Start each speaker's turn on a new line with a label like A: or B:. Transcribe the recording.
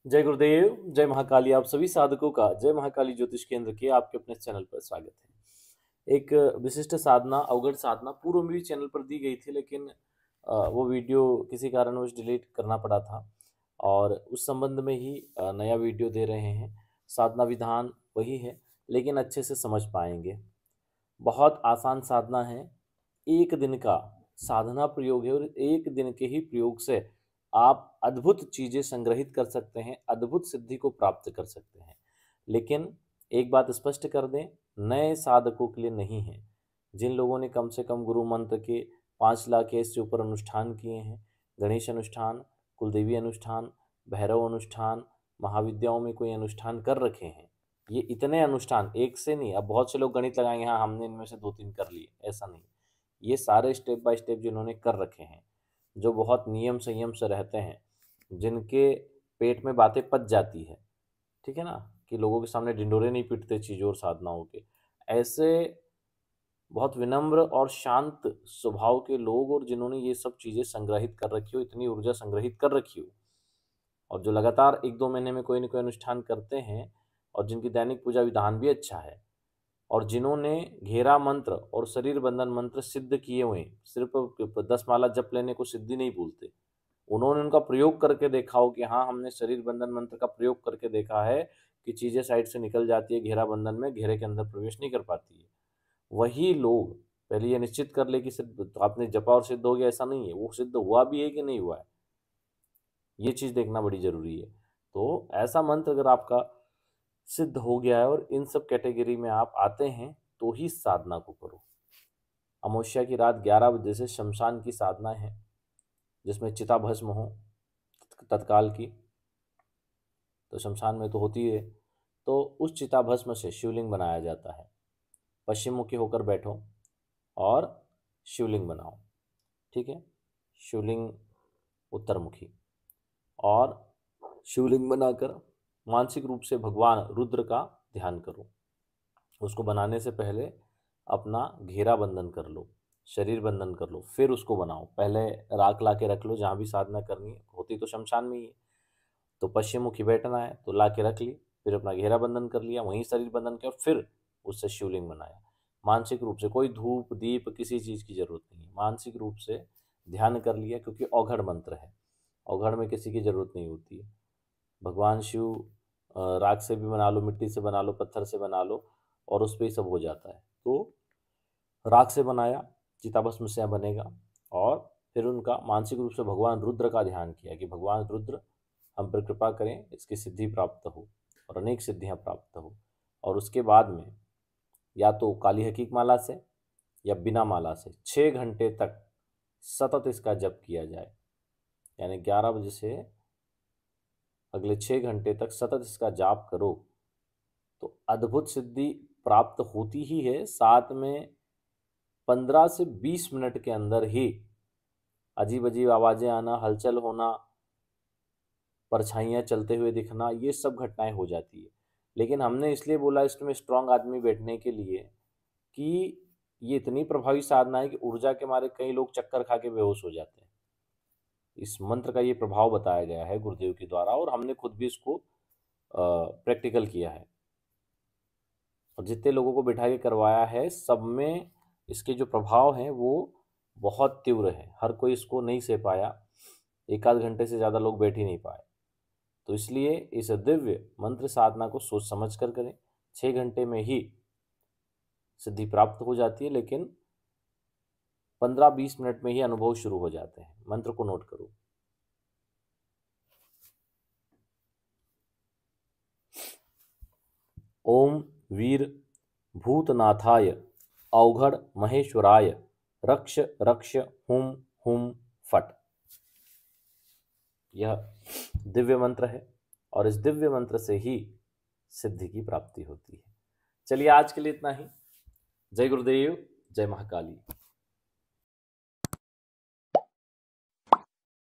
A: जय गुरुदेव, जय महाकाली। आप सभी साधकों का जय महाकाली ज्योतिष केंद्र के आपके अपने चैनल पर स्वागत है। एक विशिष्ट साधना, अवगढ़ साधना पूर्व में भी चैनल पर दी गई थी, लेकिन वो वीडियो किसी कारणवश डिलीट करना पड़ा था और उस संबंध में ही नया वीडियो दे रहे हैं। साधना विधान वही है, लेकिन अच्छे से समझ पाएंगे। बहुत आसान साधना है, एक दिन का साधना प्रयोग है और एक दिन के ही प्रयोग से आप अद्भुत चीजें संग्रहित कर सकते हैं, अद्भुत सिद्धि को प्राप्त कर सकते हैं। लेकिन एक बात स्पष्ट कर दें, नए साधकों के लिए नहीं है। जिन लोगों ने कम से कम गुरु मंत्र के 5 लाख या इससे ऊपर अनुष्ठान किए हैं, गणेश अनुष्ठान, कुलदेवी अनुष्ठान, भैरव अनुष्ठान, महाविद्याओं में कोई अनुष्ठान कर रखे हैं, ये इतने अनुष्ठान एक से नहीं। अब बहुत से लोग गणित लगाएंगे, हाँ हमने इनमें से 2-3 कर लिए, ऐसा नहीं। ये सारे स्टेप बाय स्टेप जिन्होंने कर रखे हैं, जो बहुत नियम संयम से रहते हैं, जिनके पेट में बातें पच जाती है, ठीक है ना, कि लोगों के सामने ढिंडोरे नहीं पीटते चीज़ों और साधनाओं के, ऐसे बहुत विनम्र और शांत स्वभाव के लोग, और जिन्होंने ये सब चीज़ें संग्रहित कर रखी हो, इतनी ऊर्जा संग्रहित कर रखी हो, और जो लगातार 1-2 महीने में कोई न कोई अनुष्ठान करते हैं, और जिनकी दैनिक पूजा विधान भी अच्छा है, और जिन्होंने घेरा मंत्र और शरीर बंधन मंत्र सिद्ध किए हुए, सिर्फ 10 माला जप लेने को सिद्धि नहीं बोलते, उन्होंने उनका प्रयोग करके देखा हो कि हाँ हमने शरीर बंधन मंत्र का प्रयोग करके देखा है कि चीज़ें साइड से निकल जाती है, घेरा बंधन में घेरे के अंदर प्रवेश नहीं कर पाती है, वही लोग पहले ये निश्चित कर ले कि सिर्फ तो आपने जपा और सिद्ध हो गया, ऐसा नहीं है। वो सिद्ध हुआ भी है कि नहीं हुआ है, ये चीज़ देखना बड़ी ज़रूरी है। तो ऐसा मंत्र अगर आपका सिद्ध हो गया है और इन सब कैटेगरी में आप आते हैं, तो ही साधना को करो। अमावस्या की रात 11 बजे से शमशान की साधना है, जिसमें चिता भस्म हो तत्काल की, तो शमशान में तो होती है। तो उस चिता भस्म से शिवलिंग बनाया जाता है। पश्चिम मुखी होकर बैठो और शिवलिंग बनाओ, ठीक है। शिवलिंग उत्तरमुखी, और शिवलिंग बनाकर मानसिक रूप से भगवान रुद्र का ध्यान करो। उसको बनाने से पहले अपना घेरा बंधन कर लो, शरीर बंधन कर लो, फिर उसको बनाओ। पहले राख ला के रख लो, जहाँ भी साधना करनी है, होती तो शमशान में ही है। तो पश्चिम मुखी बैठना है तो ला के रख ली, फिर अपना घेरा बंधन कर लिया, वहीं शरीर बंधन किया, फिर उससे शिवलिंग बनाया। मानसिक रूप से, कोई धूप दीप किसी चीज़ की जरूरत नहीं है, मानसिक रूप से ध्यान कर लिया, क्योंकि औघड़ मंत्र है, औघड़ में किसी की जरूरत नहीं होती है। भगवान शिव राख से भी बना लो, मिट्टी से बना लो, पत्थर से बना लो, और उस पर ही सब हो जाता है। तो राख से बनाया, चिताभस्म से बनेगा, और फिर उनका मानसिक रूप से भगवान रुद्र का ध्यान किया कि भगवान रुद्र हम पर कृपा करें, इसकी सिद्धि प्राप्त हो और अनेक सिद्धियां प्राप्त हो। और उसके बाद में या तो काली हकीक माला से या बिना माला से 6 घंटे तक सतत इसका जप किया जाए, यानी 11 बजे से अगले 6 घंटे तक सतत इसका जाप करो, तो अद्भुत सिद्धि प्राप्त होती ही है। साथ में 15 से 20 मिनट के अंदर ही अजीब अजीब आवाज़ें आना, हलचल होना, परछाइयाँ चलते हुए दिखना, ये सब घटनाएं हो जाती है। लेकिन हमने इसलिए बोला इसमें स्ट्रांग आदमी बैठने के लिए कि ये इतनी प्रभावी साधना है कि ऊर्जा के मारे कई लोग चक्कर खा के बेहोश हो जाते हैं। इस मंत्र का ये प्रभाव बताया गया है गुरुदेव के द्वारा, और हमने खुद भी इसको प्रैक्टिकल किया है, और जितने लोगों को बिठा के करवाया है, सब में इसके जो प्रभाव हैं वो बहुत तीव्र है। हर कोई इसको नहीं सह पाया, 1-8 घंटे से ज़्यादा लोग बैठ ही नहीं पाए। तो इसलिए इस दिव्य मंत्र साधना को सोच समझ कर करें। 6 घंटे में ही सिद्धि प्राप्त हो जाती है, लेकिन 15-20 मिनट में ही अनुभव शुरू हो जाते हैं। मंत्र को नोट करो। ओम वीर भूतनाथाय अवघड़ महेश्वराय रक्ष रक्ष हुम हुम फट। यह दिव्य मंत्र है, और इस दिव्य मंत्र से ही सिद्धि की प्राप्ति होती है। चलिए आज के लिए इतना ही। जय गुरुदेव, जय महाकाली।